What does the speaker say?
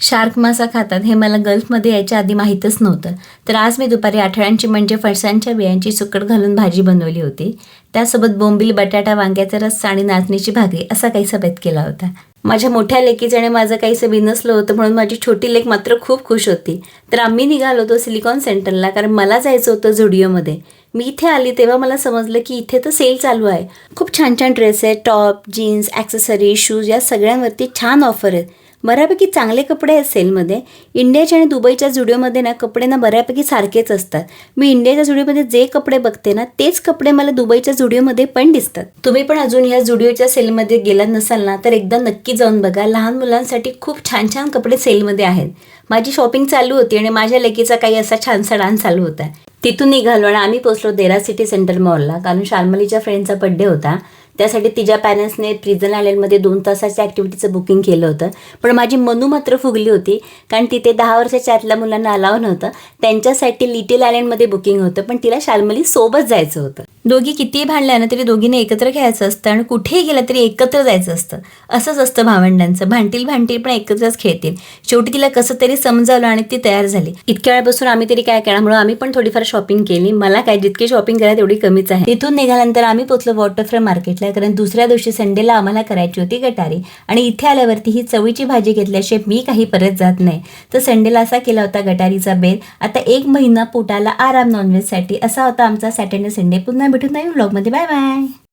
Shark मासा खातात हे मला गल्फमध्ये यायच्या आधी माहीतच नव्हतं. तर आज मी दुपारी आठवड्यांची म्हणजे फणसांच्या बियांची सुकट घालून भाजी बनवली होती. त्यासोबत बोंबील, बटाटा, वांग्याचा रस्सा आणि नाचणीची भाकरी असा काहीसा बेत केला होता. माझ्या मोठ्या लेकीचं आणि माझं काहीसं बिनसलं होतं म्हणून माझी छोटी लेक मात्र खूप खुश होती. तर आम्ही निघालो होतो सिलिकॉन सेंटरला, कारण मला जायचं होतं झुडिओमध्ये. मी इथे आली तेव्हा मला समजलं की इथे तर सेल चालू आहे. खूप छान छान ड्रेस आहेत, टॉप, जीन्स, ॲक्सेसरीज, शूज या सगळ्यांवरती छान ऑफर आहेत. बऱ्यापैकी चांगले कपडे आहेत सेलमध्ये. इंडियाच्या आणि दुबईच्या झुडिओमध्ये ना कपडे ना बऱ्यापैकी सारखेच असतात. मी इंडियाच्या झुडिओमध्ये जे कपडे बघते ना तेच कपडे मला दुबईच्या झुडिओमध्ये पण दिसतात. तुम्ही पण अजून ह्या झुडिओच्या सेलमध्ये गेला नसाल ना तर एकदा नक्की जाऊन बघा. लहान मुलांसाठी खूप छान छान कपडे सेलमध्ये आहेत. माझी शॉपिंग चालू होती आणि माझ्या लेकीचा काही असा छानसा डान्स चालू होता. तिथून निघालो आणि आम्ही पोचलो देरा सिटी सेंटर मॉलला, कारण शाल्मलीच्या फ्रेंडचा बड्डे होता. त्यासाठी तिच्या पॅरेंट्सने प्रिझन आयलंडमध्ये 2 तासाच्या ॲक्टिव्हिटीचं बुकिंग केलं होतं. पण माझी मनू मात्र फुगली होती, कारण तिथे 10 वर्षाच्या आतल्या मुलांना अलाव नव्हतं. त्यांच्यासाठी लिटिल आयलंडमध्ये बुकिंग होतं, पण तिला शाल्मली सोबत जायचं होतं. दोघी कितीही भांडल्या ना तरी दोघींनी एकत्र खेळायचं असतं आणि कुठेही गेलं तरी एकत्र जायचं असतं. असंच असतं भावंडांचं. भांडतील पण एकत्रच खेळतील. शेवटी तिला कसं तरी समजावलं आणि ती तयार झाली. इतक्या वेळापासून आम्ही तरी काय करणार म्हणून आम्ही पण थोडीफार शॉपिंग केली. मला काय जितकी शॉपिंग करा तेवढी कमीच आहे. तिथून निघाल्यानंतर आम्ही पोचलो वॉटरफ्रंट मार्केटला, कारण दुसऱ्या दिवशी संडेला आम्हाला करायची होती गटारी. आणि इथे आल्यावरती ही चवीची भाजी घेतल्याशिवाय मी काही परत जात नाही. तर संडेला असा केला होता गटारीचा बेत. आता 1 महिना पोटाला आराम नॉनव्हेजसाठी. असा होता आमचा सॅटर्डे संडे. पुन्हा भेटून नवीन व्लॉगमध्ये. Bye bye.